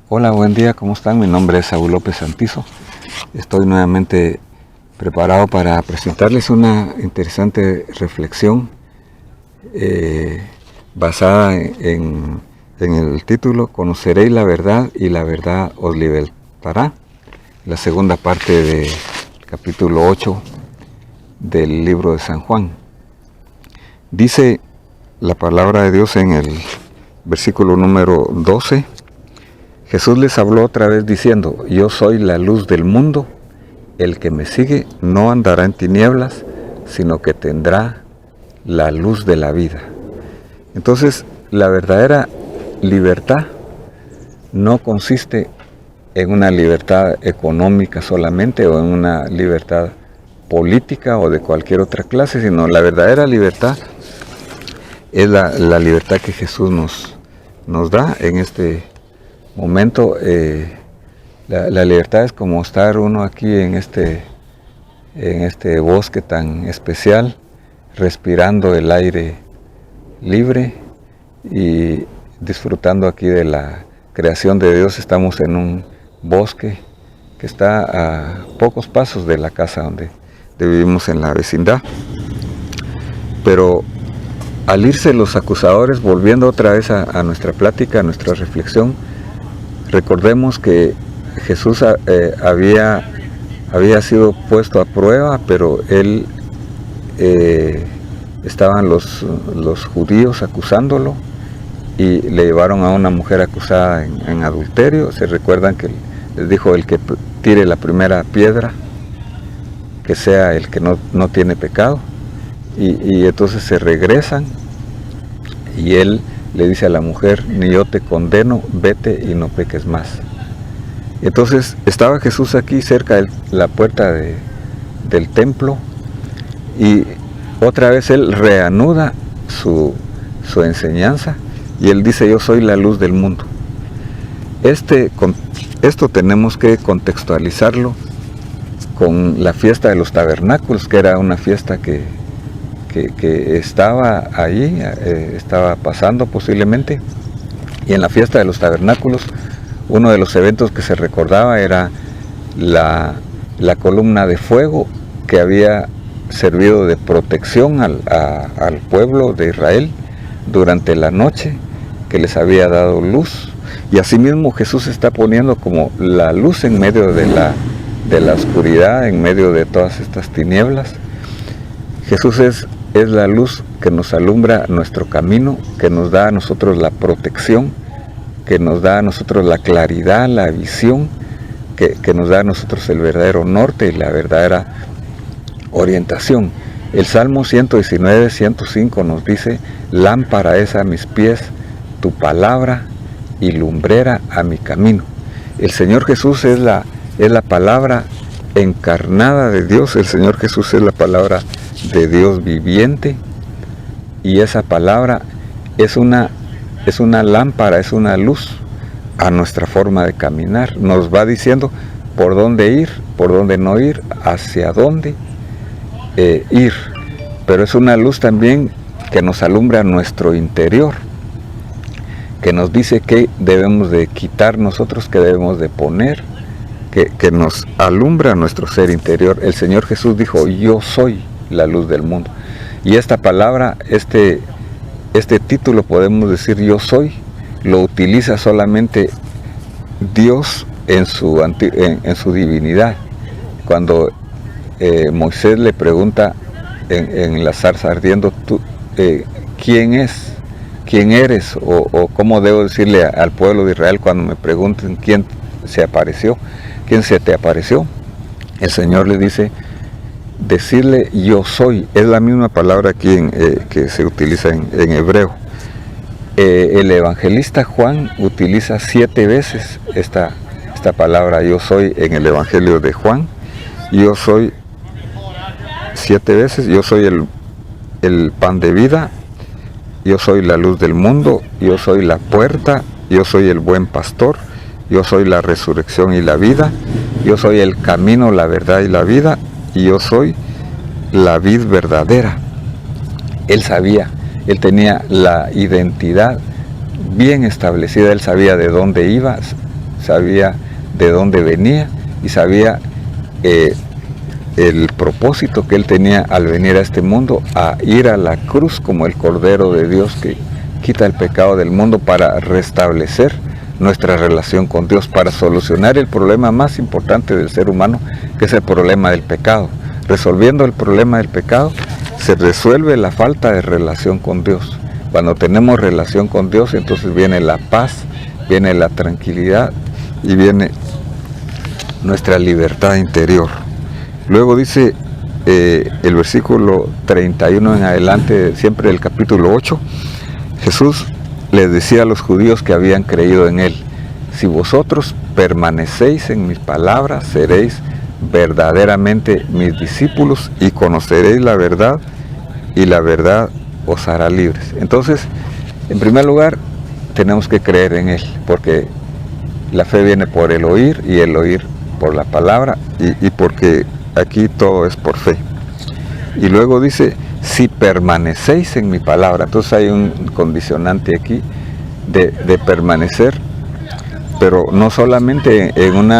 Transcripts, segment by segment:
Hola, buen día, ¿cómo están? Mi nombre es Saúl López Santizo. Estoy nuevamente preparado para presentarles una interesante reflexión basada en el título Conoceréis la verdad y la verdad os libertará. La segunda parte del capítulo 8 del libro de San Juan. Dice la palabra de Dios en el versículo número 12. Jesús les habló otra vez diciendo: yo soy la luz del mundo, el que me sigue no andará en tinieblas, sino que tendrá la luz de la vida. Entonces, la verdadera libertad no consiste en una libertad económica solamente o en una libertad política o de cualquier otra clase, sino la verdadera libertad es la libertad que Jesús nos da en este momento. La libertad es como estar uno aquí en este bosque tan especial, respirando el aire libre y disfrutando aquí de la creación de Dios. Estamos en un bosque que está a pocos pasos de la casa donde vivimos en la vecindad. Pero al irse los acusadores, volviendo otra vez a nuestra plática, a nuestra reflexión, recordemos que Jesús había sido puesto a prueba, pero él estaban los judíos acusándolo y le llevaron a una mujer acusada en adulterio. Se recuerdan que les dijo: el que tire la primera piedra, que sea el que no tiene pecado. Y entonces se regresan y él le dice a la mujer: ni yo te condeno, vete y no peques más. Entonces estaba Jesús aquí cerca de la puerta del templo y otra vez él reanuda su enseñanza y él dice: yo soy la luz del mundo. Esto tenemos que contextualizarlo con la fiesta de los tabernáculos, que era una fiesta que estaba allí, estaba pasando posiblemente. Y en la fiesta de los tabernáculos, uno de los eventos que se recordaba era la columna de fuego que había servido de protección al pueblo de Israel durante la noche, que les había dado luz. Y asimismo Jesús está poniendo como la luz en medio de la oscuridad, en medio de todas estas tinieblas. Jesús es la luz que nos alumbra nuestro camino, que nos da a nosotros la protección, que nos da a nosotros la claridad, la visión, que nos da a nosotros el verdadero norte y la verdadera orientación. El Salmo 119, 105 nos dice: lámpara es a mis pies tu palabra y lumbrera a mi camino. El Señor Jesús es la palabra encarnada de Dios. El Señor Jesús es la palabra de Dios viviente, y esa palabra es una lámpara, es una luz a nuestra forma de caminar. Nos va diciendo por dónde ir, por dónde no ir, hacia dónde ir. Pero es una luz también que nos alumbra nuestro interior, que nos dice qué debemos de quitar nosotros, qué debemos de poner, que nos alumbra nuestro ser interior. El Señor Jesús dijo: yo soy la luz del mundo. Y esta palabra, este título, podemos decir yo soy, lo utiliza solamente Dios en su divinidad. Cuando Moisés le pregunta en la zarza ardiendo: tú, ¿quién eres? O cómo debo decirle al pueblo de Israel cuando me pregunten quién se apareció, quién se te apareció. El Señor le dice: decirle yo soy. Es la misma palabra aquí que se utiliza en hebreo. El evangelista Juan utiliza 7 veces esta palabra yo soy en el evangelio de Juan. Yo soy 7 veces. Yo soy el pan de vida, yo soy la luz del mundo, yo soy la puerta, yo soy el buen pastor, yo soy la resurrección y la vida, yo soy el camino, la verdad y la vida, y yo soy la vid verdadera. Él sabía, él tenía la identidad bien establecida, él sabía de dónde iba, sabía de dónde venía y sabía el propósito que él tenía al venir a este mundo, a ir a la cruz como el Cordero de Dios que quita el pecado del mundo para restablecer nuestra relación con Dios, para solucionar el problema más importante del ser humano, que es el problema del pecado. Resolviendo el problema del pecado, se resuelve la falta de relación con Dios. Cuando tenemos relación con Dios, entonces viene la paz, viene la tranquilidad y viene nuestra libertad interior. Luego dice el versículo 31 en adelante, siempre del capítulo 8, Jesús les decía a los judíos que habían creído en él: si vosotros permanecéis en mis palabras, seréis verdaderamente mis discípulos y conoceréis la verdad, y la verdad os hará libres. Entonces, en primer lugar, tenemos que creer en él, porque la fe viene por el oír y el oír por la palabra, y porque aquí todo es por fe. Y luego dice: si permanecéis en mi palabra. Entonces hay un condicionante aquí de permanecer, pero no solamente en un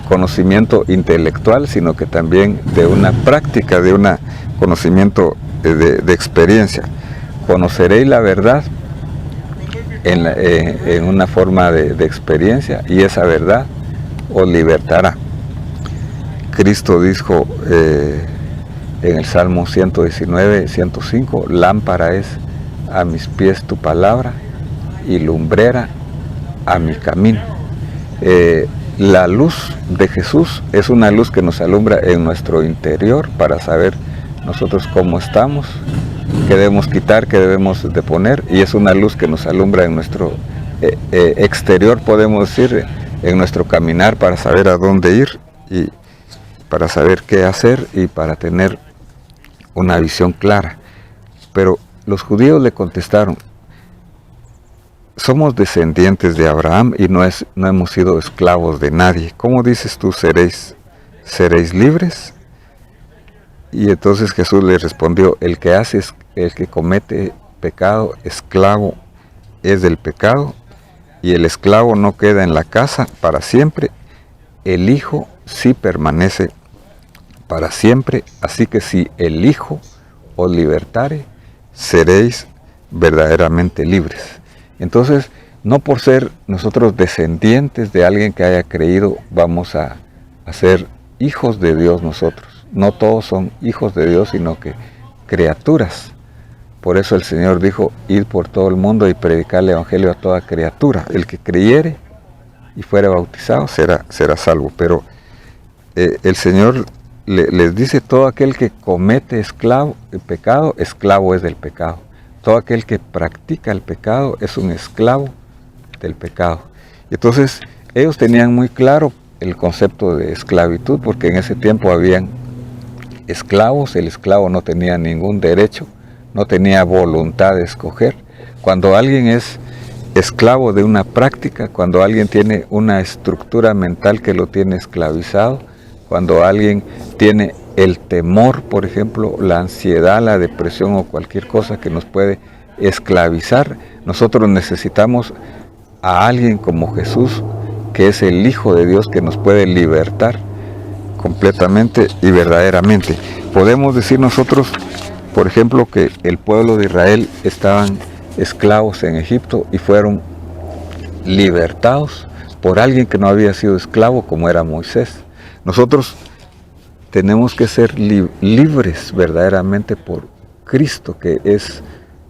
conocimiento intelectual, sino que también de una práctica, de un conocimiento de experiencia. Conoceréis la verdad en una forma de experiencia, y esa verdad os libertará. Cristo dijo en el Salmo 119, 105, lámpara es a mis pies tu palabra y lumbrera a mi camino. La luz de Jesús es una luz que nos alumbra en nuestro interior para saber nosotros cómo estamos, qué debemos quitar, qué debemos de poner, y es una luz que nos alumbra en nuestro exterior, podemos decir, en nuestro caminar, para saber a dónde ir y para saber qué hacer y para tener una visión clara. Pero los judíos le contestaron: somos descendientes de Abraham y no hemos sido esclavos de nadie. ¿Cómo dices tú seréis libres? Y entonces Jesús le respondió: el que comete pecado, esclavo es del pecado, y el esclavo no queda en la casa para siempre, el Hijo sí permanece para siempre. Así que si el Hijo os libertare, seréis verdaderamente libres. Entonces, no por ser nosotros descendientes de alguien que haya creído, vamos a ser hijos de Dios nosotros. No todos son hijos de Dios, sino que criaturas. Por eso el Señor dijo: id por todo el mundo y predicar el evangelio a toda criatura. El que creyere y fuere bautizado será salvo. Pero el Señor les dice: todo aquel que comete el pecado, esclavo es del pecado. Todo aquel que practica el pecado es un esclavo del pecado. Entonces, ellos tenían muy claro el concepto de esclavitud, porque en ese tiempo habían esclavos. El esclavo no tenía ningún derecho, no tenía voluntad de escoger. Cuando alguien es esclavo de una práctica, cuando alguien tiene una estructura mental que lo tiene esclavizado, cuando alguien tiene el temor, por ejemplo, la ansiedad, la depresión o cualquier cosa que nos puede esclavizar, nosotros necesitamos a alguien como Jesús, que es el Hijo de Dios, que nos puede libertar completamente y verdaderamente. Podemos decir nosotros, por ejemplo, que el pueblo de Israel estaban esclavos en Egipto y fueron libertados por alguien que no había sido esclavo, como era Moisés. Nosotros tenemos que ser libres verdaderamente por Cristo, que es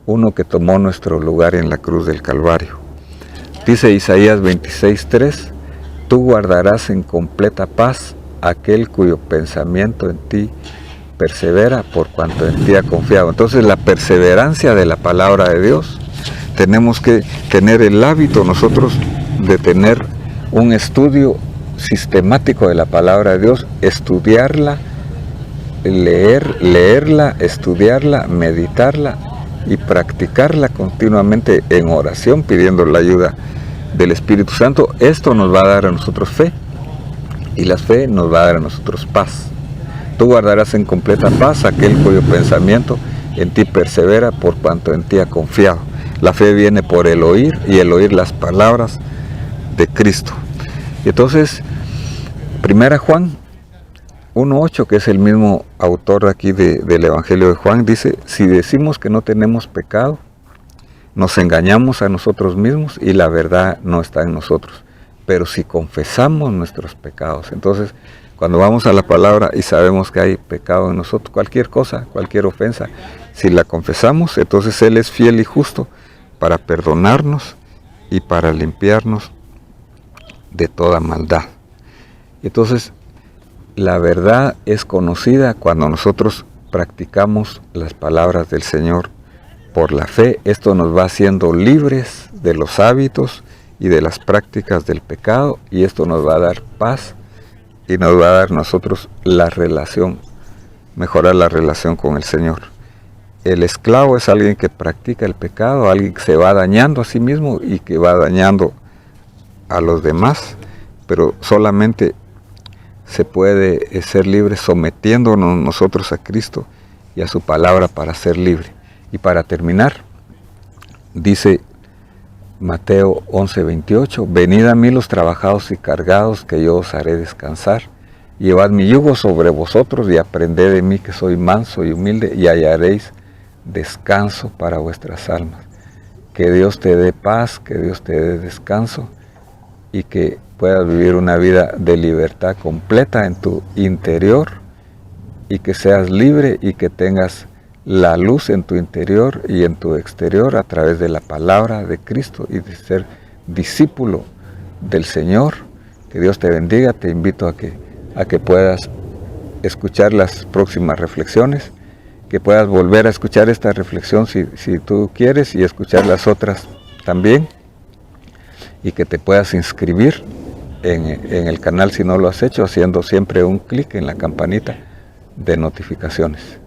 uno que tomó nuestro lugar en la cruz del Calvario. Dice Isaías 26:3, tú guardarás en completa paz aquel cuyo pensamiento en ti persevera, por cuanto en ti ha confiado. Entonces, la perseverancia de la palabra de Dios, tenemos que tener el hábito nosotros de tener un estudio sistemático de la palabra de Dios, estudiarla, leerla, estudiarla, meditarla y practicarla continuamente en oración, pidiendo la ayuda del Espíritu Santo. Esto nos va a dar a nosotros fe, y la fe nos va a dar a nosotros paz. Tú guardarás en completa paz aquel cuyo pensamiento en ti persevera, por cuanto en ti ha confiado. La fe viene por el oír, y el oír las palabras de Cristo. Y entonces, 1 Juan 1:8, que es el mismo autor aquí del Evangelio de Juan, dice: si decimos que no tenemos pecado, nos engañamos a nosotros mismos y la verdad no está en nosotros. Pero si confesamos nuestros pecados, entonces cuando vamos a la palabra y sabemos que hay pecado en nosotros, cualquier cosa, cualquier ofensa, si la confesamos, entonces Él es fiel y justo para perdonarnos y para limpiarnos de toda maldad. Entonces, la verdad es conocida cuando nosotros practicamos las palabras del Señor por la fe. Esto nos va haciendo libres de los hábitos y de las prácticas del pecado, y esto nos va a dar paz y nos va a dar a nosotros la relación, mejorar la relación con el Señor. El esclavo es alguien que practica el pecado, alguien que se va dañando a sí mismo y que va dañando a los demás, pero solamente se puede ser libre sometiéndonos nosotros a Cristo y a su palabra para ser libre. Y para terminar, dice Mateo 11:28, venid a mí los trabajados y cargados, que yo os haré descansar. Llevad mi yugo sobre vosotros y aprended de mí, que soy manso y humilde, y hallaréis descanso para vuestras almas. Que Dios te dé paz, que Dios te dé descanso, y que puedas vivir una vida de libertad completa en tu interior, y que seas libre y que tengas la luz en tu interior y en tu exterior a través de la palabra de Cristo y de ser discípulo del Señor. Que Dios te bendiga. Te invito a que puedas escuchar las próximas reflexiones, que puedas volver a escuchar esta reflexión si tú quieres, y escuchar las otras también, y que te puedas inscribir en el canal si no lo has hecho, haciendo siempre un clic en la campanita de notificaciones.